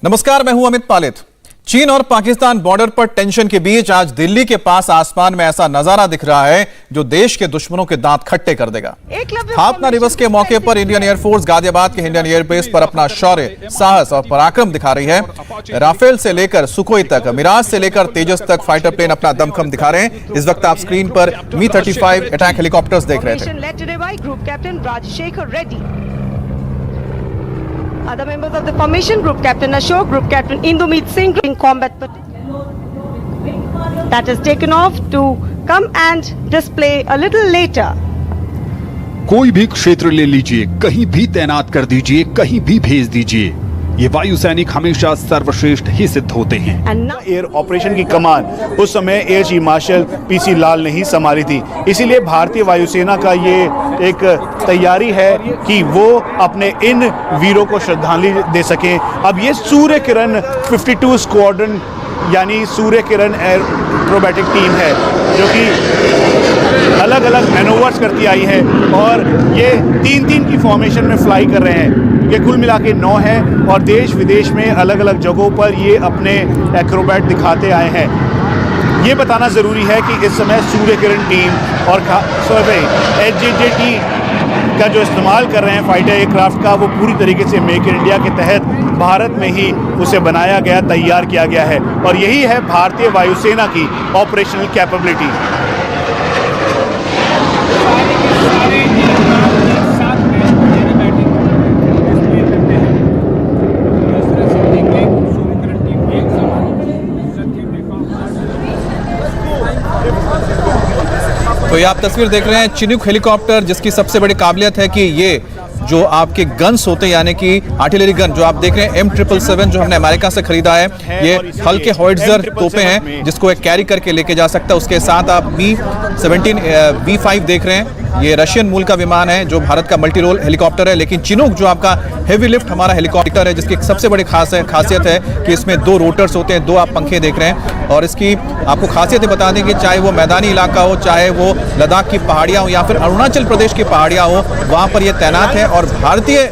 नमस्कार, मैं हूं अमित पालित। चीन और पाकिस्तान बॉर्डर पर टेंशन के बीच आज दिल्ली के पास आसमान में ऐसा नजारा दिख रहा है जो देश के दुश्मनों के दांत खट्टे कर देगा। स्थापना दिवस के मौके पर इंडियन एयरफोर्स गाजियाबाद के हिंडन एयरबेस पर अपना शौर्य, साहस और पराक्रम दिखा रही है। राफेल से लेकर सुखोई तक, मिराज से लेकर तेजस तक फाइटर प्लेन अपना दमखम दिखा रहे हैं। इस वक्त आप स्क्रीन पर Mi-35 अटैक हेलीकॉप्टर्स देख रहे थे। Other members of the formation, Group Captain Ashok, Group Captain Indomeet Singh in combat that has taken off to come and display a little later. कोई भी क्षेत्र ले लीजिए, कहीं भी तैनात कर दीजिए, कहीं भी भेज दीजिए, ये वायु सैनिक हमेशा सर्वश्रेष्ठ ही सिद्ध होते हैं। एयर ऑपरेशन की कमान उस समय एयर चीफ मार्शल पीसी लाल ने ही संभाली थी। इसीलिए भारतीय वायुसेना का ये एक तैयारी है कि वो अपने इन वीरों को श्रद्धांजलि दे सकें। अब ये सूर्य किरण 52 स्क्वाड्रन यानी सूर्य किरण एरोबैटिक टीम है जो कि अलग अलग मैनोवर्स करती आई है और ये 3-3 की फॉर्मेशन में फ्लाई कर रहे हैं। ये कुल मिला के 9 है और देश विदेश में अलग अलग जगहों पर ये अपने एक्रोबैट दिखाते आए हैं। ये बताना ज़रूरी है कि इस समय सूर्य किरण टीम और HJT का जो इस्तेमाल कर रहे हैं फाइटर एयरक्राफ्ट का, वो पूरी तरीके से मेक इन इंडिया के तहत भारत में ही उसे बनाया गया, तैयार किया गया है और यही है भारतीय वायुसेना की ऑपरेशनल कैपेबिलिटी। तो ये आप तस्वीर देख रहे हैं चिनूक हेलीकॉप्टर, जिसकी सबसे बड़ी काबिलियत है कि ये जो आपके गन्स होते हैं यानी कि आर्टिलरी गन जो आप देख रहे हैं M777 जो हमने अमेरिका से खरीदा है, ये हल्के हॉइट्जर तोपे हैं जिसको एक कैरी करके लेके जा सकता है। उसके साथ आप Mi-17 V5 देख रहे हैं, ये रशियन मूल का विमान है जो भारत का मल्टी रोल हेलीकॉप्टर है। लेकिन चिनूक जो आपका हेवी लिफ्ट हमारा हेलीकॉप्टर है, जिसकी सबसे बड़ी खासियत है कि इसमें 2 रोटर्स होते हैं, 2 आप पंखे देख रहे हैं। और इसकी आपको खासियत बता दें कि चाहे वो मैदानी इलाका हो, चाहे वो लद्दाख की पहाड़ियाँ हो या फिर अरुणाचल प्रदेश की पहाड़ियाँ हो, वहाँ पर ये तैनात है और भारतीय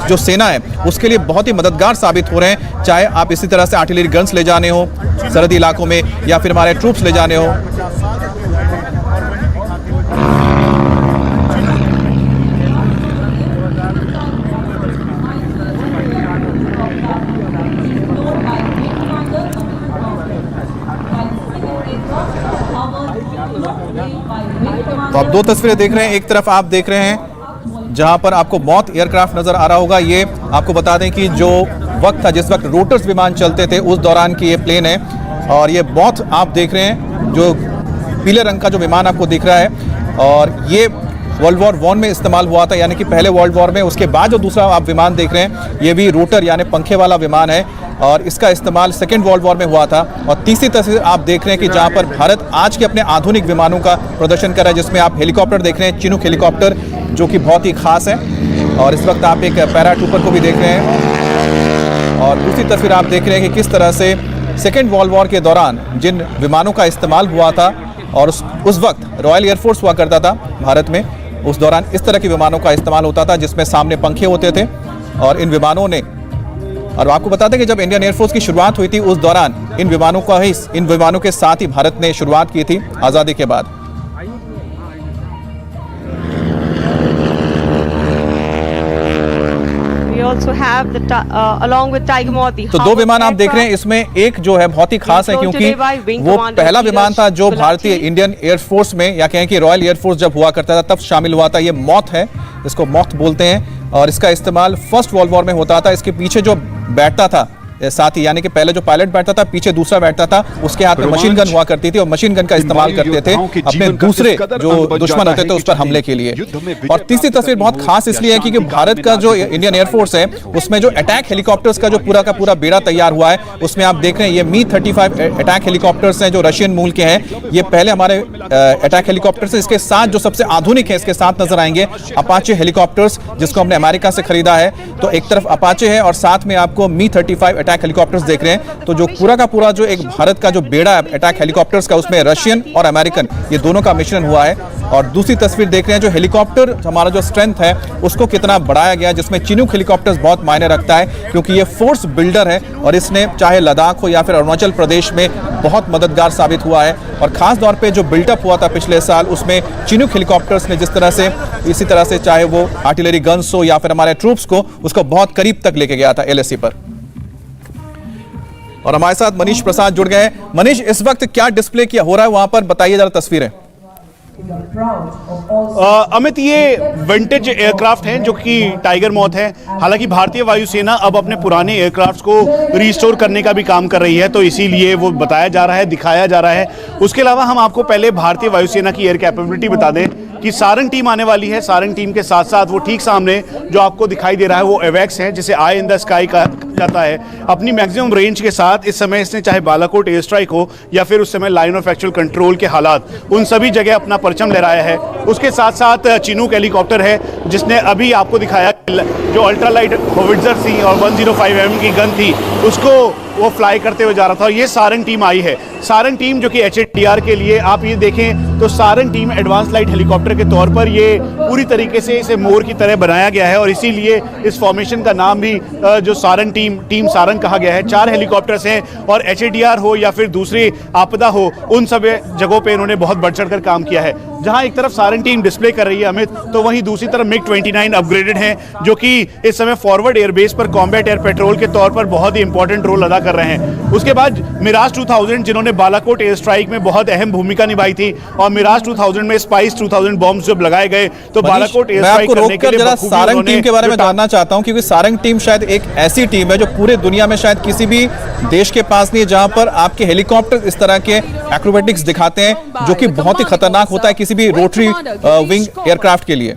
जो सेना है उसके लिए बहुत ही मददगार साबित हो रहे हैं। चाहे आप इसी तरह से आर्टिलरी गन्स ले जाने हो सरहदी इलाकों में या फिर हमारे ट्रूप्स ले जाने हो। तो आप 2 तस्वीरें देख रहे हैं। एक तरफ आप देख रहे हैं जहां पर आपको मौत एयरक्राफ्ट नजर आ रहा होगा। ये आपको बता दें कि जो वक्त था जिस वक्त रोटर्स विमान चलते थे उस दौरान की ये प्लेन है। और ये मौत आप देख रहे हैं जो पीले रंग का जो विमान आपको दिख रहा है, और ये वर्ल्ड वॉर 1 में इस्तेमाल हुआ था, यानी कि पहले वर्ल्ड वॉर में। उसके बाद जो दूसरा आप विमान देख रहे हैं ये भी रोटर यानी पंखे वाला विमान है और इसका इस्तेमाल सेकेंड वर्ल्ड वॉर में हुआ था। और तीसरी तस्वीर आप देख रहे हैं कि जहां पर भारत आज के अपने आधुनिक विमानों का प्रदर्शन कर रहा है, जिसमें आप हेलीकॉप्टर देख रहे हैं चिनूक हेलीकॉप्टर जो कि बहुत ही खास है। और इस वक्त आप एक पैराट्रूपर को भी देख रहे हैं और दूसरी तस्वीर आप देख रहे हैं कि किस तरह से सेकेंड वर्ल्ड वॉर के दौरान जिन विमानों का इस्तेमाल हुआ था और उस वक्त रॉयल एयरफोर्स हुआ करता था भारत में, उस दौरान इस तरह के विमानों का इस्तेमाल होता था जिसमें सामने पंखे होते थे। और इन विमानों ने, और आपको बता दें कि जब इंडियन एयरफोर्स की शुरुआत हुई थी उस दौरान इन विमानों के साथ ही भारत ने शुरुआत की थी आज़ादी के बाद। तो 2 विमान आप देख रहे हैं, इसमें एक जो है बहुत ही खास है क्योंकि वो पहला विमान था जो भारतीय इंडियन एयरफोर्स में या कहें कि रॉयल एयरफोर्स जब हुआ करता था तब शामिल हुआ था। ये मॉथ है, इसको मॉथ बोलते हैं और इसका इस्तेमाल फर्स्ट वर्ल्ड वॉर में होता था। इसके पीछे जो बैठता था साथी, यानी कि पहले जो पायलट बैठता था पीछे दूसरा बैठता था, उसके हाथ में मशीन गन हुआ करती थी और मशीन गन का इस्तेमाल करते थे अपने दूसरे जो दुश्मन होते थे उस पर हमले के लिए। और तीसरी तस्वीर बहुत खास इसलिए है क्योंकि भारत का जो इंडियन एयरफोर्स है उसमें जो अटैक हेलीकॉप्टर्स का जो पूरा का पूरा बेड़ा तैयार हुआ है, उसमें आप देख रहे हैं ये Mi-35 अटैक हेलीकॉप्टर्स हैं जो रशियन मूल के हैं। ये पहले हमारे अटैक हेलीकॉप्टर्स हैं। इसके साथ जो सबसे आधुनिक है इसके साथ नजर आएंगे अपाचे हेलीकॉप्टर्स, जिसको हमने अमेरिका से खरीदा है। तो एक तरफ अपाचे है और साथ में आपको Mi-35 अटैक हेलीकॉप्टर्स देख रहे हैं। तो जो पूरा का पूरा जो एक भारत का जो बेड़ा है अटैक हेलीकॉप्टर्स का, उसमें रशियन और अमेरिकन ये दोनों का मिश्रण हुआ है और दूसरी तस्वीर देख रहे हैं जो हेलीकॉप्टर हमारा जो स्ट्रेंथ है उसको कितना बढ़ाया गया, जिसमें चिनूक हेलीकॉप्टर्स बहुत मायने रखता है क्योंकि ये फोर्स बिल्डर है और इसने चाहे लद्दाख हो या फिर अरुणाचल प्रदेश में बहुत मददगार साबित हुआ है। और खास तौर पे जो बिल्डअप हुआ था पिछले साल उसमें चिनूक हेलीकॉप्टर्स ने जिस तरह से इसी तरह से चाहे वो आर्टिलरी गन्स हो या फिर हमारे ट्रूप्स को उसको बहुत करीब तक लेके गया था LAC पर। और हमारे साथ मनीष प्रसाद जुड़ गए हैं। मनीष, इस वक्त क्या डिस्प्ले किया हो रहा है वहां पर, बताइए जरा तस्वीरें। अमित, ये विंटेज एयरक्राफ्ट हैं जो कि टाइगर मॉथ है। हालांकि भारतीय वायुसेना अब अपने पुराने एयरक्राफ्ट्स को रिस्टोर करने का भी काम कर रही है, तो इसीलिए वो बताया जा रहा है, दिखाया जा रहा है। उसके अलावा हम आपको पहले भारतीय वायुसेना की एयर कैपेबिलिटी बता दें कि सारंग टीम आने वाली है। सारंग टीम के साथ साथ वो ठीक सामने जो आपको दिखाई दे रहा है वो एवेक्स है, जिसे आई इन द स्काई कहा जाता है। अपनी मैक्सिमम रेंज के साथ इस समय इसने चाहे बालाकोट एयर स्ट्राइक हो या फिर उस समय लाइन ऑफ एक्चुअल कंट्रोल के हालात, उन सभी जगह अपना परचम लहराया है। उसके साथ साथ चिनूक हेलीकॉप्टर है जिसने अभी आपको दिखाया जो अल्ट्रालाइट होविट्जर थी और 105 mm की गन थी उसको वो फ्लाई करते हुए जा रहा था। और ये सारंग टीम आई है। सारंग टीम जो कि HATR के लिए आप ये देखें तो Sarang team advance light helicopter के तौर पर ये पूरी तरीके से इसे मोर की तरह बनाया गया है और इसीलिए इस फॉर्मेशन का नाम भी जो सारंग टीम सारंग कहा गया है। 4 हेलीकॉप्टर्स हैं और HATR हो या फिर दूसरी आपदा हो, उन सब जगहों पे इन्होंने बहुत बढ़ चढ़ कर काम किया है। जहां एक तरफ सारंग टीम डिस्प्ले कर रही है अमित, तो वहीं दूसरी तरफ MiG-29 अपग्रेडेड हैं जो कि इस समय फॉरवर्ड एयरबेस पर कॉम्बैट एयर पेट्रोल के तौर पर बहुत ही इंपॉर्टेंट रोल अदा कर रहे हैं। उसके बाद मिराज 2000 जिन्होंने बालाकोट एयर स्ट्राइक में बहुत अहम भूमिका निभाई थी और मिराज 2000 में स्पाइस 2000 बॉम्ब्स जब लगाए गए तो बालाकोट एयर स्ट्राइक करने के लिए जरा सारंग टीम के बारे में जानना चाहता हूं क्योंकि सारंग टीम शायद एक ऐसी टीम है जो पूरे दुनिया में शायद किसी भी देश के पास नहीं है जहां पर आपके हेलीकॉप्टर इस तरह के एक्रोबेटिक्स दिखाते हैं जो कि बहुत ही खतरनाक होता है किसी भी रोटरी विंग एयरक्राफ्ट के लिए।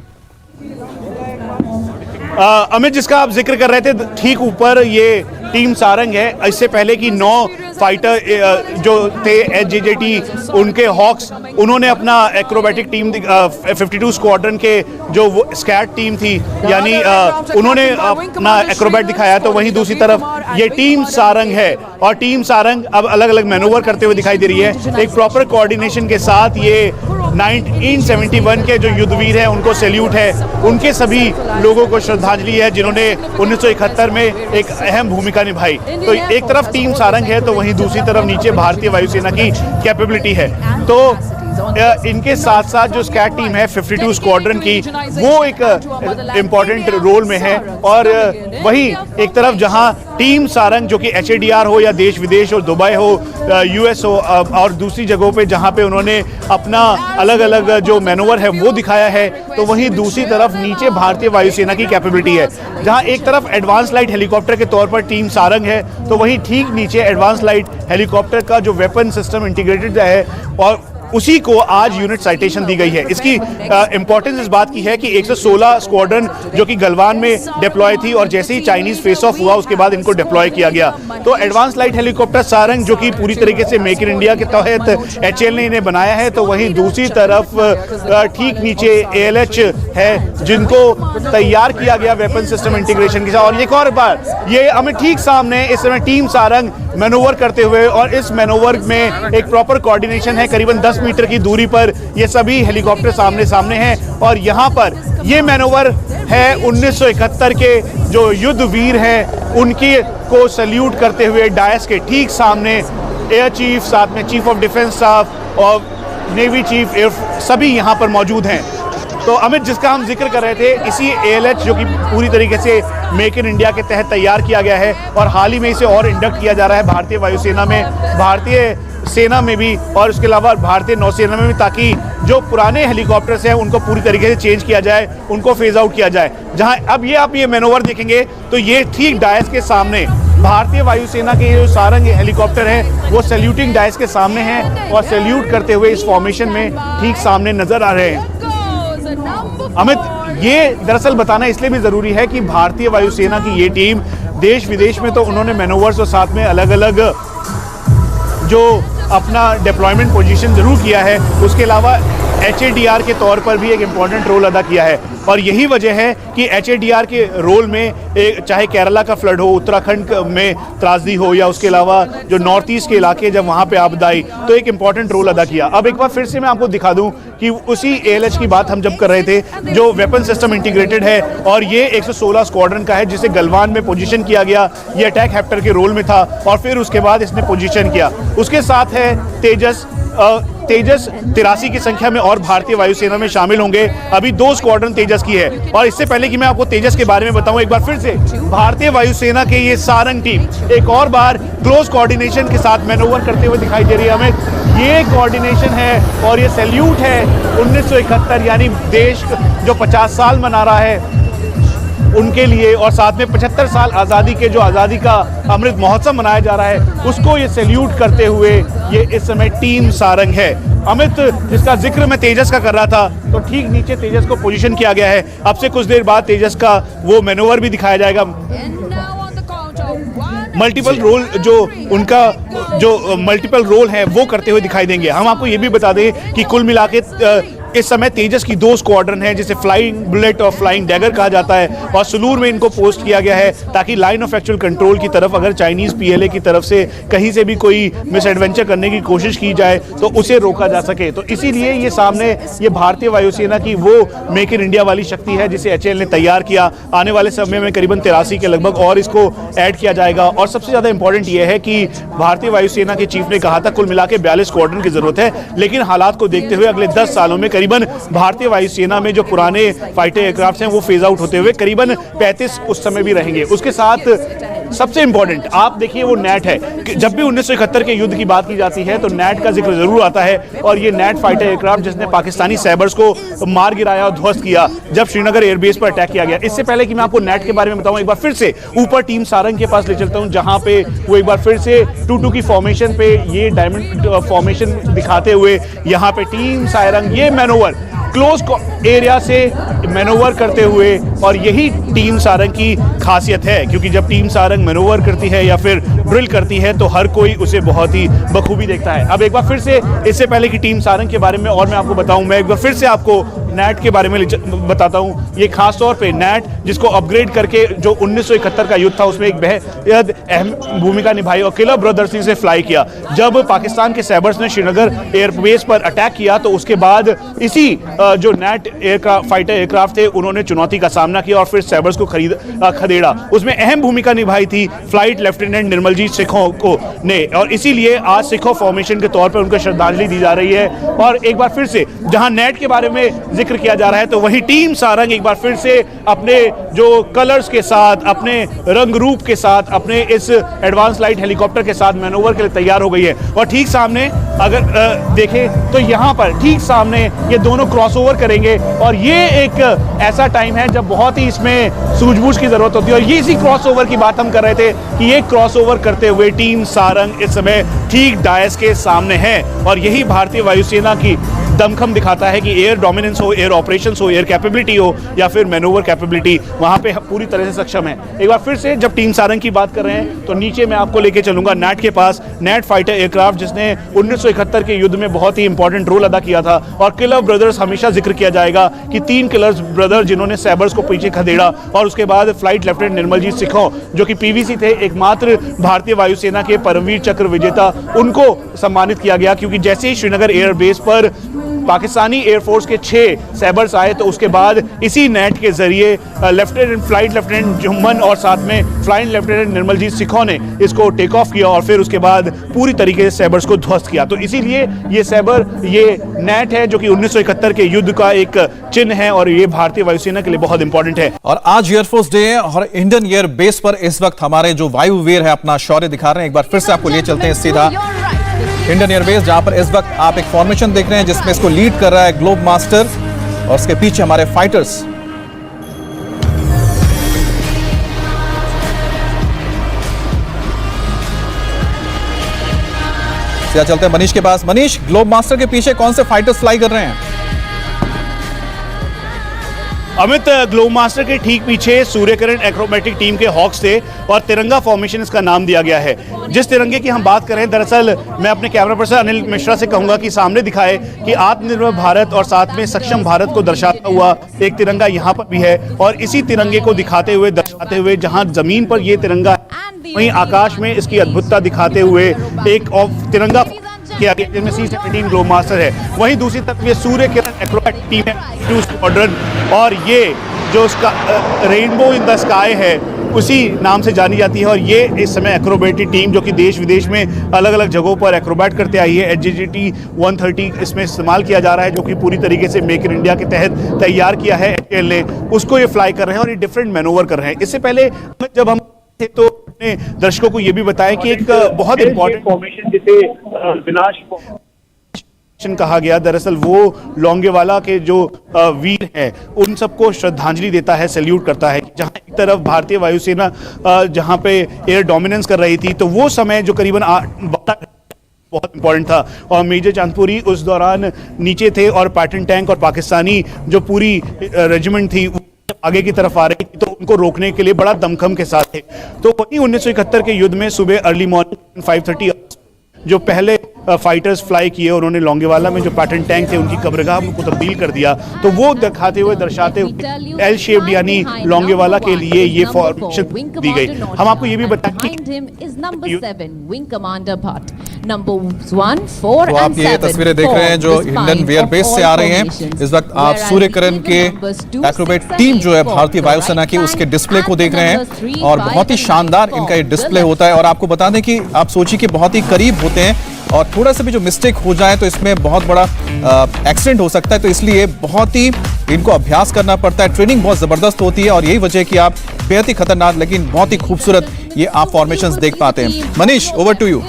अमित, जिसका आप जिक्र कर रहे थे ठीक ऊपर ये टीम सारंग है। इससे पहले की 9 फाइटर जो थे HJT उनके हॉक्स, उन्होंने अपना एक्रोबैटिक टीम 52 स्क्वाड्रन के जो वो स्कैट टीम थी यानी उन्होंने अपना एक्रोबैट दिखाया। तो वहीं दूसरी तरफ ये टीम सारंग है और टीम सारंग अब अलग अलग मैनूवर करते हुए दिखाई दे रही है। एक प्रॉपर कोऑर्डिनेशन के साथ ये 1971 के जो युद्धवीर हैं उनको सैल्यूट है, उनके सभी लोगों को श्रद्धांजलि है जिन्होंने 1971 में एक अहम भूमिका निभाई। तो एक तरफ टीम सारंग है तो वहीं दूसरी तरफ नीचे भारतीय वायुसेना की कैपेबिलिटी है। तो इनके साथ साथ जो स्कैट टीम है 52 स्क्वाड्रन की वो एक इम्पॉर्टेंट रोल में है और वही एक तरफ जहां टीम सारंग जो कि HATR हो या देश विदेश हो, दुबई हो, US हो और दूसरी जगहों पे जहां पे उन्होंने अपना अलग अलग जो मैनूवर है वो दिखाया है, तो वहीं दूसरी तरफ नीचे भारतीय वायुसेना की कैपेबिलिटी है। जहां एक तरफ एडवांस लाइट हेलीकॉप्टर के तौर पर टीम सारंग है तो वहीं ठीक नीचे एडवांस लाइट हेलीकॉप्टर का जो वेपन सिस्टम इंटीग्रेटेड है और उसी को आज यूनिट साइटेशन दी गई है। इसकी इंपॉर्टेंस इस बात की है कि 116 स्क्वाड्रन जो कि गलवान में डिप्लॉय थी और जैसे ही चाइनीज फेस ऑफ हुआ उसके बाद इनको डिप्लॉय किया गया। तो एडवांस लाइट हेलीकॉप्टर सारंग जो कि पूरी तरीके से मेक इन इंडिया के तहत HAL ने इन्हें बनाया है, तो वहीं दूसरी तरफ ठीक नीचे ALH है जिनको तैयार किया गया वेपन सिस्टम इंटीग्रेशन के साथ। और एक और बार ये हमें ठीक सामने इस समय टीम सारंग मैनूवर करते हुए और इस मैनूवर में एक प्रॉपर कोऑर्डिनेशन है। करीबन 10 मीटर की दूरी पर ये सभी हेलीकॉप्टर सामने सामने हैं और यहाँ पर ये मैनूवर है 1971 के जो युद्ध वीर हैं उनके को सल्यूट करते हुए डायस के ठीक सामने एयर चीफ, साथ में चीफ ऑफ डिफेंस स्टाफ और नेवी चीफ एयर सभी यहाँ पर मौजूद हैं। तो अमित, जिसका हम जिक्र कर रहे थे इसी ALH जो कि पूरी तरीके से मेक इन इंडिया के तहत तैयार किया गया है और हाल ही में इसे और इंडक्ट किया जा रहा है भारतीय वायुसेना में, भारतीय सेना में भी और उसके अलावा भारतीय नौसेना में भी, ताकि जो पुराने हेलीकॉप्टर्स हैं उनको पूरी तरीके से चेंज किया जाए, उनको फेज आउट किया जाए। जहां अब ये आप ये मैनूवर देखेंगे तो ये ठीक डायस के सामने भारतीय वायुसेना के जो सारंग हेलीकॉप्टर है वो सैल्यूटिंग डायस के सामने हैं और सैल्यूट करते हुए इस फॉर्मेशन में ठीक सामने नजर आ रहे हैं। अमित, ये दरअसल बताना इसलिए भी जरूरी है कि भारतीय वायुसेना की ये टीम देश विदेश में तो उन्होंने मैनूवर्स और साथ में अलग अलग जो अपना डिप्लॉयमेंट पोजीशन जरूर किया है, उसके अलावा HADR के तौर पर भी एक इम्पॉर्टेंट रोल अदा किया है। और यही वजह है कि HADR के रोल में चाहे केरला का फ्लड हो, उत्तराखंड में त्रासदी हो, या उसके अलावा जो नॉर्थ ईस्ट के इलाके जब वहाँ पे आपदा आई तो एक इम्पॉर्टेंट रोल अदा किया। अब एक बार फिर से मैं आपको दिखा दूं कि उसी ALH की बात हम जब कर रहे थे, जो वेपन सिस्टम इंटीग्रेटेड है और ये 116 स्क्वाड्रन का है, जिसे गलवान में पोजीशन किया गया। ये अटैक हेप्टर के रोल में था और फिर उसके बाद इसने पोजीशन किया। उसके साथ है तेजस 83 की संख्या में और भारतीय वायुसेना में शामिल होंगे। अभी 2 स्क्वाड्रन तेजस की है। और इससे पहले कि मैं आपको तेजस के बारे में बताऊं, एक बार फिर से भारतीय वायुसेना के ये सारंग टीम एक और बार क्लोज कोऑर्डिनेशन के साथ मैनोवर करते हुए दिखाई दे रही है हमें। ये कोऑर्डिनेशन है और ये सैल्यूट है 1971, यानी देश जो 50 साल मना रहा है उनके लिए, और साथ में 75 साल आज़ादी के जो आज़ादी का अमृत महोत्सव मनाया जा रहा है, उसको ये सैल्यूट करते हुए ये इस समय टीम सारंग है। अमित, जिसका जिक्र मैं तेजस का कर रहा था, तो ठीक नीचे तेजस को पोजीशन किया गया है। अब से कुछ देर बाद तेजस का वो मैनोवर भी दिखाया जाएगा। मल्टीपल रोल जो उनका जो मल्टीपल रोल है वो करते हुए दिखाई देंगे। हम आपको ये भी बता दें कि कुल मिला के इस समय तेजस की 2 स्क्वाड्रन है, जिसे फ्लाइंग बुलेट और फ्लाइंग डैगर कहा जाता है, और सुलूर में इनको पोस्ट किया गया है ताकि लाइन ऑफ एक्चुअल कंट्रोल की तरफ अगर चाइनीज PLA की तरफ से कहीं से भी कोई मिसएडवेंचर करने की कोशिश की जाए तो उसे रोका जा सके। तो इसीलिए ये सामने ये भारतीय वायुसेना की वो मेक इन इंडिया वाली शक्ति है जिसे HAL ने तैयार किया। आने वाले समय में करीबन 83 के लगभग और इसको ऐड किया जाएगा। और सबसे ज़्यादा इंपॉर्टेंट ये है कि भारतीय वायुसेना के चीफ ने कहा था कुल मिला के 42 स्क्वाड्रन की जरूरत है, लेकिन हालात को देखते हुए अगले 10 सालों में करीबन भारतीय वायुसेना में जो पुराने फाइटर एयरक्राफ्ट हैं वो फेज आउट होते हुए करीबन 35 उस समय भी रहेंगे। उसके साथ सबसे इंपॉर्टेंट आप देखिए वो नेट है कि जब भी 1971 के युद्ध की बात की जाती है तो नेट का जिक्र जरूर आता है। और ये नेट फाइटर एयरक्राफ्ट जिसने पाकिस्तानी सैबर्स को मार गिराया और ध्वस्त किया जब श्रीनगर एयरबेस पर अटैक किया गया। इससे पहले कि मैं आपको नेट के बारे में बताऊं, एक बार फिर से ऊपर टीम सारंग के पास ले चलता हूं, जहां पे वो एक बार फिर से 2-2 की फॉर्मेशन पे ये डायमंड फॉर्मेशन दिखाते हुए यहाँ पे टीम सारंग ये मैनोवर क्लोज एरिया से मैनोवर करते हुए, और यही टीम सारंग की खासियत है, क्योंकि जब टीम सारंग मैनोवर करती है या फिर ड्रिल करती है तो हर कोई उसे बहुत ही बखूबी देखता है। अब एक बार फिर से इससे पहले कि टीम सारंग के बारे में और मैं आपको बताऊं, मैं एक बार फिर से आपको नेट के बारे में बताता हूं। ये खास तौर पे नेट जिसको अपग्रेड करके जो 1971 का युद्ध था उसमें एक बेहद अहम भूमिका निभाई और किलर ब्रदर्स ने इसे फ्लाई किया। जब पाकिस्तान के सैबर्स ने श्रीनगर एयरबेस पर अटैक किया तो उसके बाद इसी जो नेट फाइटर एयरक्राफ्ट थे उन्होंने चुनौती का सामना किया और फिर सैबर्स को खदेड़ा। उसमें अहम भूमिका निभाई थी फ्लाइट लेफ्टिनेंट निर्मलजीत सिखों को ने, और इसीलिए आज सिखों फॉर्मेशन के तौर पर उनको श्रद्धांजलि दी जा रही है। और एक बार फिर से जहां नेट के बारे में जिक्र किया जा रहा है तो वही टीम सारंग एक बार फिर से अपने जो कलर्स के साथ, अपने रंग रूप के साथ, अपने इस एडवांस लाइट हेलीकॉप्टर के साथ मैनोवर के लिए तैयार हो गई है। और ठीक सामने अगर देखें तो यहाँ पर ठीक सामने ये दोनों क्रॉसओवर करेंगे, और ये एक ऐसा टाइम है जब बहुत ही इसमें सूझबूझ की जरूरत होती है। और ये इसी क्रॉसओवर की बात हम कर रहे थे कि ये क्रॉसओवर करते हुए टीम सारंग इस समय ठीक डायस के सामने है, और यही भारतीय वायुसेना की दमखम दिखाता है कि एयर डोमिनेंस हो, एयर ऑपरेशंस हो, एयर कैपेबिलिटी हो या फिर मैनोवर कैपेबिलिटी, वहां पे पूरी तरह से सक्षम है। एक बार फिर से जब टीम सारंग की बात कर रहे हैं तो नीचे मैं आपको लेके चलूंगा नेट के पास। नेट फाइटर एयरक्राफ्ट जिसने 1971 के युद्ध में बहुत ही इंपॉर्टेंट रोल अदा किया था, और किलर ब्रदर्स हमेशा जिक्र किया जाएगा कि 3 किलर ब्रदर जिन्होंने सैबर्स को पीछे खदेड़ा, और उसके बाद फ्लाइट लेफ्टिनेंट निर्मलजीत सिखों जो कि PVC थे, एकमात्र भारतीय वायुसेना के परमवीर चक्र विजेता, उनको सम्मानित किया गया। क्योंकि जैसे ही श्रीनगर एयरबेस पर पाकिस्तानी एयरफोर्स के 6 सैबर्स आए तो उसके बाद इसी नेट के जरिए फ्लाइट लेफ्टिनेंट जुम्मन और साथ में फ्लाइंग लेफ्टिनेंट निर्मलजीत सिखों ने इसको टेक ऑफ किया और फिर उसके बाद पूरी तरीके से सैबर्स को ध्वस्त किया। तो इसीलिए ये सैबर, ये नेट है जो कि 1971 के युद्ध का एक चिन्ह है, और ये भारतीय वायुसेना के लिए बहुत इंपॉर्टेंट है। और आज एयरफोर्स डे है और इंडियन एयर बेस पर इस वक्त हमारे जो वायुवीर है अपना शौर्य दिखा रहे हैं। एक बार फिर से आपको लिए चलते हैं सीधा इंडियन एयरबेस, जहां पर इस वक्त आप एक फॉर्मेशन देख रहे हैं जिसमें इसको लीड कर रहा है ग्लोब मास्टर, और उसके पीछे हमारे फाइटर्स। सीधा चलते हैं मनीष के पास। मनीष, ग्लोब मास्टर के पीछे कौन से फाइटर्स फ्लाई कर रहे हैं? अमित, ग्लोब मास्टर के ठीक पीछे सूर्यकिरण एक्रोबैटिक टीम के हॉक्स थे और तिरंगा फॉर्मेशन इसका नाम दिया गया है। जिस तिरंगे की हम बात कर रहे हैं, दरअसल मैं अपने कैमरा पर्सन अनिल मिश्रा से कहूंगा कि सामने दिखाए कि आत्मनिर्भर भारत और साथ में सक्षम भारत को दर्शाता हुआ एक तिरंगा यहाँ पर भी है। और इसी तिरंगे को दिखाते हुए दर्शाते हुए जहाँ जमीन पर ये तिरंगा है, वहीं आकाश में इसकी अद्भुतता दिखाते हुए एक तिरंगा किया गया जिसमें C-17 ग्लोब मास्टर है। वहीं दूसरी तरफ ये सूर्यकिरण एक्रोबैटिक टीम है, टू स्क्वाड्रन, और ये जो रेनबो इन द स्काई है उसी नाम से जानी जाती है। और ये इस समय एक्रोबैटिक टीम जो कि देश विदेश में अलग अलग जगहों पर एक्रोबैट करते आई है, HJT 130 इसमें इस्तेमाल किया जा रहा है, जो कि पूरी तरीके से मेक इन इंडिया के तहत तैयार किया है HAL ने, उसको ये फ्लाई कर रहे हैं और ये डिफरेंट मैनोवर कर रहे हैं। इससे पहले जब हम थे तो अपने दर्शकों को ये भी बताया कि एक बहुत इंपॉर्टेंट फॉर्मेशन जिसे विनाश कहा गया, दरअसल वो लोंगेवाला के जो वीर हैं उन सबको श्रद्धांजलि देता है, सैल्यूट करता है। जहां एक तरफ भारतीय वायुसेना जहां पे एयर डोमिनेंस कर रही थी, तो वो समय जो करीबन बहुत इंपॉर्टेंट था और मेजर चांदपुरी उस दौरान नीचे थे और पैटर्न टैंक और पाकिस्तानी जो पूरी रेजिमेंट थी आगे की तरफ आ रही थी, तो उनको रोकने के लिए बड़ा दमखम के साथ थे। तो वही 1971 के युद्ध में सुबह अर्ली मॉर्निंग 5:30 जो पहले फाइटर्स फ्लाई किए, उन्होंने लोंगेवाला में जो पैटर्न टैंक थे उनकी कब्रगाह को तब्दील कर दिया। तो वो दिखाते हुए दर्शाते हुए एल शेप्ड यानी लोंगेवाला के लिए ये फॉर्मेशन दी गई। हम आपको ये भी बताएं तो आप ये तस्वीरें देख रहे हैं जो इंडियन वेयर बेस से आ रही हैं। इस वक्त आप सूर्यकिरण के एक्रोबैट टीम जो है भारतीय वायुसेना की, उसके डिस्प्ले को देख रहे हैं और बहुत ही शानदार इनका ये डिस्प्ले होता है। और आपको बता दें कि आप सोचिए कि बहुत ही करीब होते हैं और थोड़ा सा भी जो मिस्टेक हो जाए तो इसमें बहुत बड़ा एक्सीडेंट हो सकता है। तो इसलिए बहुत ही इनको अभ्यास करना पड़ता है, ट्रेनिंग बहुत जबरदस्त होती है और यही वजह है कि आप बेहद ही खतरनाक लेकिन बहुत ही खूबसूरत ये आप फॉर्मेशंस देख पाते हैं। Manish, over to you.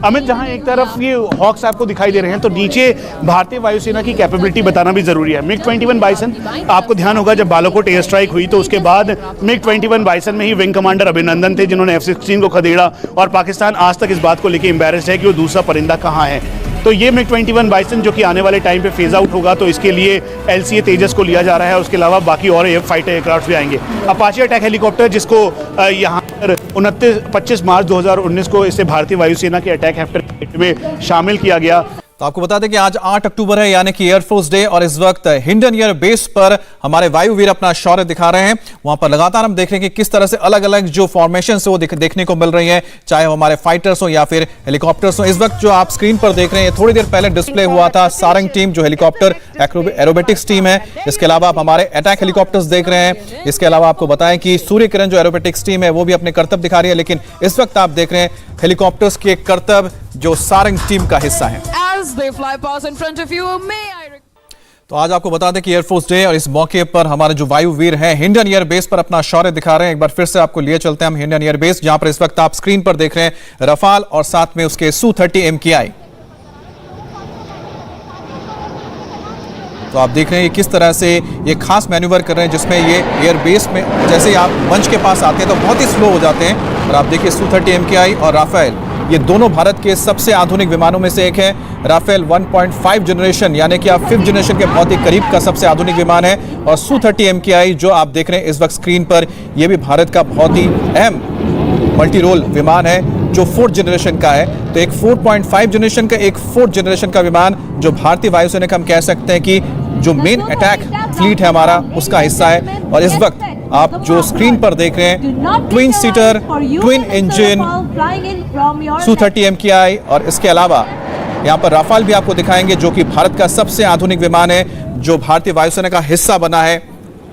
Amit, जहां एक तरफ ये हॉक्स आपको दिखाई दे रहे हैं, तो नीचे भारतीय वायुसेना की कैपेबिलिटी बताना भी जरूरी है। MiG-21 बाइसन, आपको ध्यान होगा जब बालाकोट एयर स्ट्राइक हुई तो उसके बाद MiG-21 बाइसन में ही विंग कमांडर अभिनंदन थे जिन्होंने F-16 को खदेड़ा और पाकिस्तान आज तक इस बात को लेकर एम्बैरेस्ड है कि वो दूसरा परिंदा कहाँ है। तो ये MiG-21 बाइसन जो कि आने वाले टाइम पे फेज आउट होगा, तो इसके लिए LCA तेजस को लिया जा रहा है। उसके अलावा बाकी और फाइटर एयरक्राफ्ट भी आएंगे। अपाचे अटैक हेलीकॉप्टर जिसको यहाँ पर 25 मार्च 2019 को इसे भारतीय वायुसेना के अटैक हेलीकॉप्टर में शामिल किया गया। तो आपको बता दें कि आज 8 अक्टूबर है यानी कि एयरफोर्स डे और इस वक्त हिंडन एयर बेस पर हमारे वायुवीर अपना शौर्य दिखा रहे हैं। वहां पर लगातार हम देख रहे हैं कि किस तरह से अलग अलग जो फॉर्मेशन है वो देखने को मिल रही है, चाहे वो हमारे फाइटर्स हो या फिर हेलीकॉप्टर्स हो। इस वक्त जो आप स्क्रीन पर देख रहे हैं, थोड़ी देर पहले डिस्प्ले हुआ था सारंग टीम जो हेलीकॉप्टर एरोबेटिक्स टीम है। इसके अलावा आप हमारे अटैक हेलीकॉप्टर्स देख रहे हैं। इसके अलावा आपको बताएं कि सूर्यकिरण जो एरोबेटिक्स टीम है वो भी अपने कर्तव्य दिखा रही है, लेकिन इस वक्त आप देख रहे हैं हेलीकॉप्टर्स के कर्तव्य जो सारंग टीम का हिस्सा है। तो आज आपको बता दें कि एयरफोर्स डे और इस मौके पर हमारे जो वायुवीर हैं हिंडन एयर बेस पर अपना शौर्य दिखा रहे हैं। एक बार फिर से आपको लिए चलते हैं हम हिंडन एयर बेस, जहां पर इस वक्त आप स्क्रीन पर देख रहे हैं रफाल और साथ में उसके Su-30 MKI। तो आप देख रहे हैं किस तरह से ये खास मैन्यूवर कर रहे हैं, जिसमें ये एयर बेस में जैसे ही आप मंच के पास आते हैं तो बहुत ही स्लो हो जाते हैं। और आप देखिए Su-30 MKI और राफेल, ये दोनों भारत के सबसे आधुनिक विमानों में से एक है। राफेल 1.5 जनरेशन यानी कि आप 5th जनरेशन के बहुत ही करीब का सबसे आधुनिक विमान है। और Su-30 MKI जो आप देख रहे हैं इस वक्त स्क्रीन पर, ये भी भारत का बहुत ही अहम मल्टी रोल विमान है जो 4th जनरेशन का है। तो एक 4.5 जनरेशन का, एक 4th जनरेशन का विमान जो भारतीय वायुसेना का हम कह सकते हैं कि जो मेन अटैक फ्लीट है हमारा उसका हिस्सा है। और इस वक्त आप जो स्क्रीन पर देख रहे हैं twin seater, twin engine Su-30 MKI और इसके अलावा यहाँ पर राफेल भी आपको दिखाएंगे जो कि भारत का सबसे आधुनिक विमान है जो भारतीय वायुसेना का हिस्सा बना है।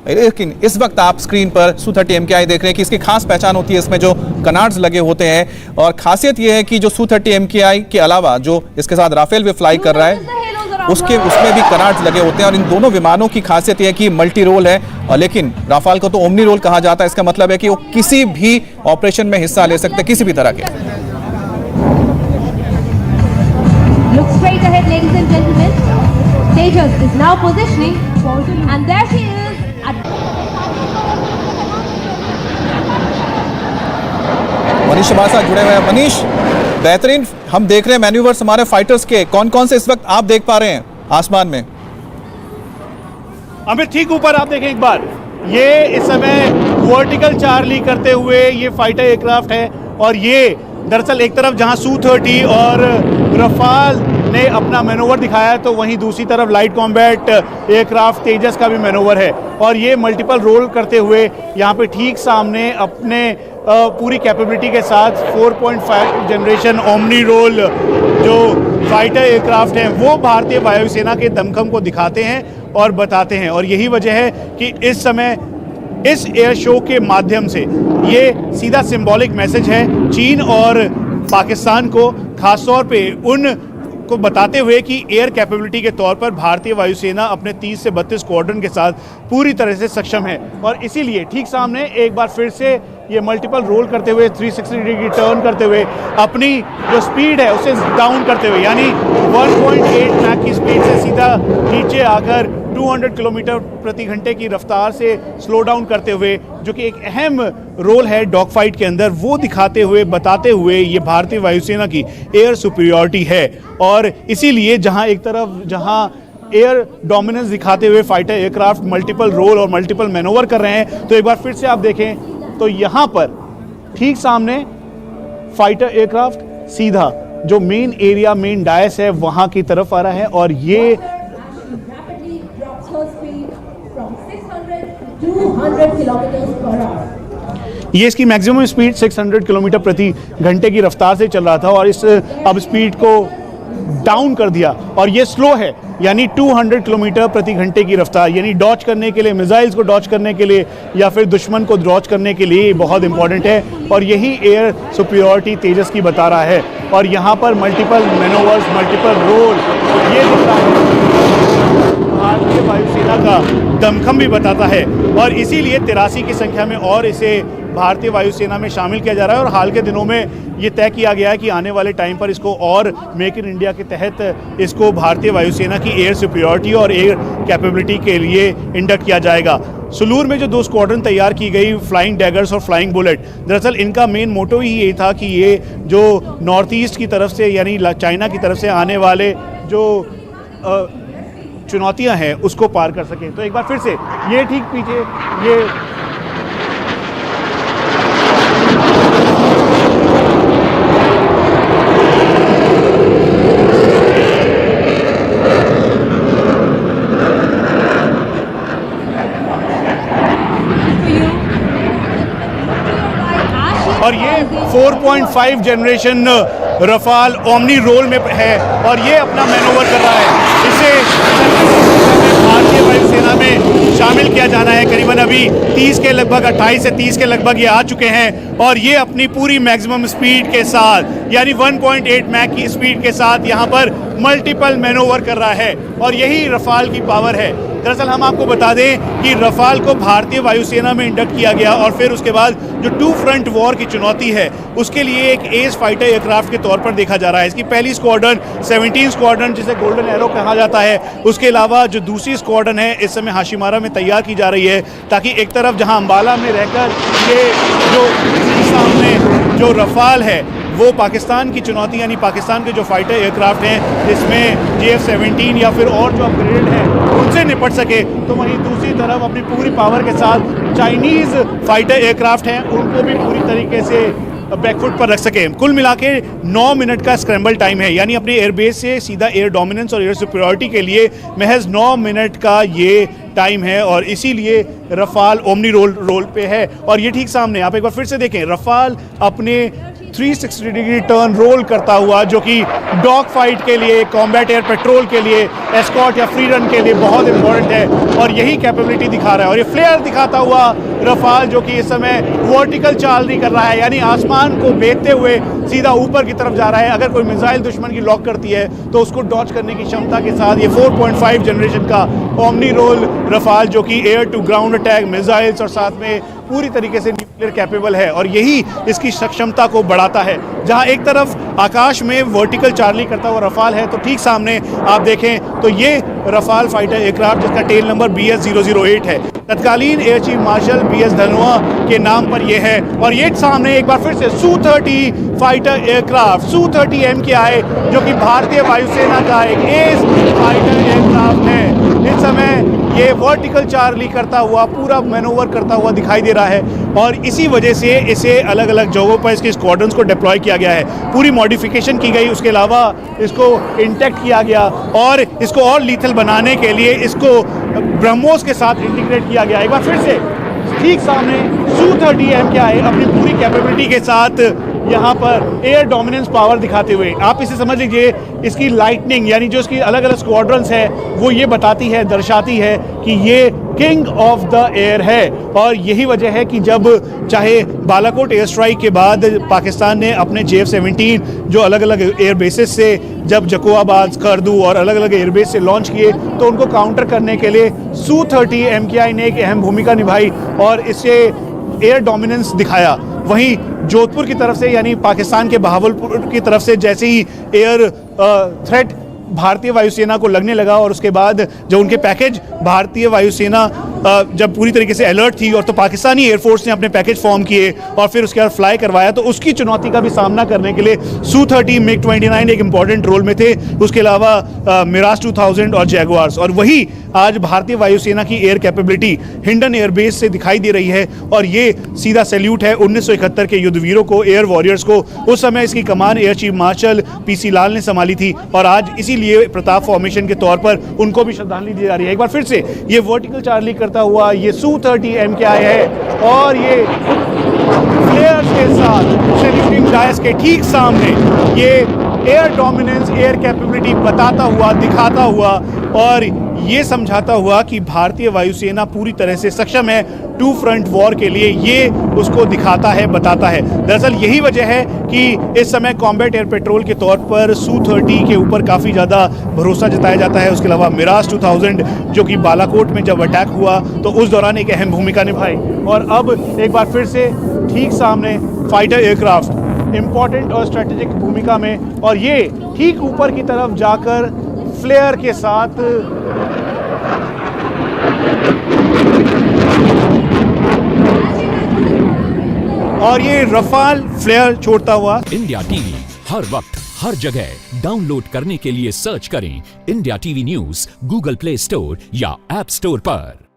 लेकिन इस वक्त आप स्क्रीन पर Su-30 MKI देख रहे हैं कि इसकी खास पहचान होती है, इसमें जो कनार्ड्स लगे होते हैं। और खासियत यह है कि जो Su-30 MKI के अलावा जो इसके साथ राफेल भी फ्लाई कर रहा है उसमें भी कनार्ड्स लगे होते हैं। और इन दोनों विमानों की खासियत यह है कि मल्टी रोल है, और लेकिन राफेल को तो ओमनी रोल कहा जाता है। इसका मतलब है कि वो किसी भी ऑपरेशन में हिस्सा ले सकते हैं, किसी भी तरह के। Look straight ahead, ladies and gentlemen. Tejas is now positioning, and there she is. Manish हमारे साथ जुड़े हुए हैं। मनीष, बेहतरीन हम देख रहे हैं मैन्यूवर्स हमारे फाइटर्स के, कौन कौन से इस वक्त आप देख पा रहे हैं आसमान में? हमें ठीक ऊपर आप देखें एक बार, ये इस समय वर्टिकल चार्ली करते हुए ये फाइटर एयरक्राफ्ट है। और ये दरअसल एक तरफ जहां Su-30 और रफाल ने अपना मैनोवर दिखाया तो वहीं दूसरी तरफ लाइट कॉम्बैट एयरक्राफ्ट तेजस का भी मैनोवर है। और ये मल्टीपल रोल करते हुए यहाँ पे ठीक सामने अपने पूरी कैपेबिलिटी के साथ 4.5 जनरेशन ओमनी रोल जो फाइटर एयरक्राफ्ट हैं वो भारतीय वायुसेना के दमखम को दिखाते हैं और बताते हैं। और यही वजह है कि इस समय इस एयर शो के माध्यम से ये सीधा सिंबॉलिक मैसेज है चीन और पाकिस्तान को, खासतौर पे उन को बताते हुए कि एयर कैपेबिलिटी के तौर पर भारतीय वायुसेना अपने 30 से 32 स्क्वाड्रन के साथ पूरी तरह से सक्षम है। और इसीलिए ठीक सामने एक बार फिर से ये मल्टीपल रोल करते हुए 360 डिग्री टर्न करते हुए अपनी जो स्पीड है उसे डाउन करते हुए, यानी 1.8 मैक की स्पीड से सीधा नीचे आकर 200 किलोमीटर प्रति घंटे की रफ्तार से स्लो डाउन करते हुए, जो कि एक अहम रोल है डॉग फाइट के अंदर, वो दिखाते हुए बताते हुए ये भारतीय वायुसेना की एयर सुपीरियॉरिटी है। और इसीलिए जहां एक तरफ जहां एयर डोमिनेंस दिखाते हुए फाइटर एयरक्राफ्ट मल्टीपल रोल और मल्टीपल मैनोवर कर रहे हैं, तो एक बार फिर से आप देखें तो यहाँ पर ठीक सामने फाइटर एयरक्राफ्ट सीधा जो मेन एरिया मेन डायस है वहां की तरफ आ रहा है। और ये इसकी मैक्सिमम स्पीड 600 किलोमीटर प्रति घंटे की रफ्तार से चल रहा था और इस अब स्पीड को डाउन कर दिया और ये स्लो है, यानी 200 किलोमीटर प्रति घंटे की रफ्तार, यानी डॉच करने के लिए, मिसाइल्स को डॉच करने के लिए या फिर दुश्मन को डॉच करने के लिए बहुत इंपॉर्टेंट है। और यही एयर सुपीरियॉरिटी तेजस की बता रहा है। और यहाँ पर मल्टीपल मैनोवर्स, मल्टीपल रोल, ये भारतीय वायुसेना का दमखम भी बताता है। और इसीलिए 83 की संख्या में और इसे भारतीय वायुसेना में शामिल किया जा रहा है। और हाल के दिनों में ये तय किया गया है कि आने वाले टाइम पर इसको और मेक इन इंडिया के तहत इसको भारतीय वायुसेना की एयर सुपीरियॉरिटी और एयर कैपेबिलिटी के लिए इंडक्ट किया जाएगा। सुलूर में जो 2 स्क्वाड्रन तैयार की गई, फ्लाइंग डैगर्स और फ्लाइंग बुलेट, दरअसल इनका मेन मोटो ही ये था कि ये जो नॉर्थ ईस्ट की तरफ से यानी चाइना की तरफ से आने वाले जो चुनौतियां हैं उसको पार कर सके। तो एक बार फिर से ये ठीक पीछे ये और ये 4.5 जनरेशन रफाल ओमनी रोल में है और ये अपना मैनोवर कर रहा है। इसे भारतीय वायुसेना में शामिल किया जाना है। करीबन अभी 30 के लगभग 28 से 30 के लगभग ये आ चुके हैं और ये अपनी पूरी मैक्सिमम स्पीड के साथ यानी 1.8 मैक की स्पीड के साथ यहाँ पर मल्टीपल मैनोवर कर रहा है। और यही रफाल की पावर है। दरअसल हम आपको बता दें कि रफाल को भारतीय वायुसेना में इंडक्ट किया गया और फिर उसके बाद जो 2 फ्रंट वॉर की चुनौती है उसके लिए एक एस फाइटर एयरक्राफ्ट के तौर पर देखा जा रहा है। इसकी पहली स्क्वाड्रन 17 स्क्वाड्रन जिसे गोल्डन एरो कहा जाता है, उसके अलावा जो दूसरी स्क्वाड्रन है इस समय हाशिमारा में तैयार की जा रही है ताकि एक तरफ जहां अंबाला में रहकर ये जो सामने जो रफाल है वो पाकिस्तान की चुनौती यानी पाकिस्तान के जो फाइटर एयरक्राफ्ट हैं जिसमें JF-17 या फिर और जो अपग्रेडेड हैं उनसे निपट सके, तो वहीं दूसरी तरफ अपनी पूरी पावर के साथ चाइनीज़ फाइटर एयरक्राफ्ट हैं उनको भी पूरी तरीके से बैकफुट पर रख सके। कुल मिला के 9 मिनट का स्क्रैम्बल टाइम है, यानी अपनी एयरबेस से सीधा एयर डोमिनेंस और एयर सुपीरियॉरिटी के लिए महज 9 मिनट का ये टाइम है। और इसीलिए रफाल ओमनी रोल पे है। और ये ठीक सामने आप एक बार फिर से देखें, रफाल अपने 360 डिग्री टर्न रोल करता हुआ, जो कि डॉग फाइट के लिए, कॉम्बैट एयर पेट्रोल के लिए, एस्कॉर्ट या फ्री रन के लिए बहुत इंपॉर्टेंट है और यही कैपेबिलिटी दिखा रहा है। और ये फ्लेयर दिखाता हुआ रफाल जो कि इस समय वर्टिकल चाल नहीं कर रहा है, यानी आसमान को बेचते हुए सीधा ऊपर की तरफ जा रहा है। अगर कोई मिसाइल दुश्मन की लॉक करती है तो उसको डॉच करने की क्षमता के साथ ये 4.5 जनरेशन का ओमनी रोल रफाल जो कि air to ground attack missiles और साथ में पूरी तरीके से न्यूक्लियर कैपेबल है और यही इसकी सक्षमता को बढ़ाता है। जहां एक तरफ आकाश में वर्टिकल चार्ली करता हुआ रफाल है तो ठीक सामने आप देखें तो ये रफाल फाइटर एयरक्राफ्ट जिसका टेल नंबर BS-008 है, तत्कालीन air chief marshal BS Dhanoa के नाम पर यह है। और ये सामने एक बार फिर से Su-30 fighter aircraft Su-30 MKI जो कि भारतीय वायुसेना का एक एस फाइटर एयरक्राफ्ट है। इस समय ये वर्टिकल चार्ली करता हुआ पूरा मैनोवर करता हुआ दिखाई दे रहा है और इसी वजह से इसे अलग अलग जगहों पर इसके स्क्वाड्रंस को डिप्लॉय किया गया है, पूरी मॉडिफिकेशन की गई, उसके अलावा इसको इंटैक्ट किया गया और इसको और लीथल बनाने के लिए इसको ब्रह्मोस के साथ इंटीग्रेट किया गया। एक बार फिर से ठीक सामने Su-30 MKI अपनी पूरी कैपेबिलिटी के साथ यहाँ पर एयर डोमिनेंस पावर दिखाते हुए, आप इसे समझ लीजिए इसकी लाइटनिंग यानी जो इसकी अलग अलग स्क्वाड्रंस है वो ये बताती है, दर्शाती है कि ये किंग ऑफ द एयर है। और यही वजह है कि जब चाहे बालाकोट एयर स्ट्राइक के बाद पाकिस्तान ने अपने JF-17 जो अलग अलग एयर बेसिस से जब जकोआबाद, स्कर्दू और अलग अलग एयरबेस से लॉन्च किए तो उनको काउंटर करने के लिए Su-30 MKI ने एक अहम भूमिका निभाई और इससे एयर डोमिनेंस दिखाया। वहीं जोधपुर की तरफ से यानी पाकिस्तान के बहावलपुर की तरफ से जैसे ही एयर थ्रेट भारतीय वायुसेना को लगने लगा और उसके बाद जब उनके पैकेज भारतीय वायुसेना जब पूरी तरीके से अलर्ट थी और तो पाकिस्तानी एयरफोर्स ने अपने पैकेज फॉर्म किए और फिर उसके बाद फ्लाई करवाया, तो उसकी चुनौती का भी सामना करने के लिए Su-30 MiG-29 एक इंपॉर्टेंट रोल में थे, उसके अलावा मिराज 2000 और जैगुआर्स। और वही आज भारतीय वायुसेना की एयर कैपेबिलिटी हिंडन एयरबेस से दिखाई दे रही है और ये सीधा सैल्यूट है 1971 के युद्धवीरों को, एयर वॉरियर्स को। उस समय इसकी कमान एयर चीफ मार्शल PC लाल ने संभाली थी और आज इसीलिए प्रताप फॉर्मेशन के तौर पर उनको भी श्रद्धांजलि दी जा रही है। एक बार फिर से ये वर्टिकल चार्ली करता हुआ ये Su-30 MKI है और ये फ्लेयर्स के साथ सैल्यूटिंग डायस के ठीक सामने ये एयर डोमिनेंस, एयर कैपेबिलिटी बताता हुआ, दिखाता हुआ और ये समझाता हुआ कि भारतीय वायुसेना पूरी तरह से सक्षम है टू फ्रंट वॉर के लिए, ये उसको दिखाता है, बताता है। दरअसल यही वजह है कि इस समय कॉम्बैट एयर पेट्रोल के तौर पर Su-30 के ऊपर काफ़ी ज़्यादा भरोसा जताया जाता है। उसके अलावा मिराज 2000 जो कि बालाकोट में जब अटैक हुआ तो उस दौरान एक अहम भूमिका निभाई और अब एक बार फिर से ठीक सामने फाइटर एयरक्राफ्ट इंपॉर्टेंट और स्ट्रेटेजिक भूमिका में और ये ठीक ऊपर की तरफ जाकर फ्लेयर के साथ और ये रफाल फ्लेयर छोड़ता हुआ। इंडिया टीवी हर वक्त हर जगह डाउनलोड करने के लिए सर्च करें India TV news Google play store या ऐप स्टोर पर।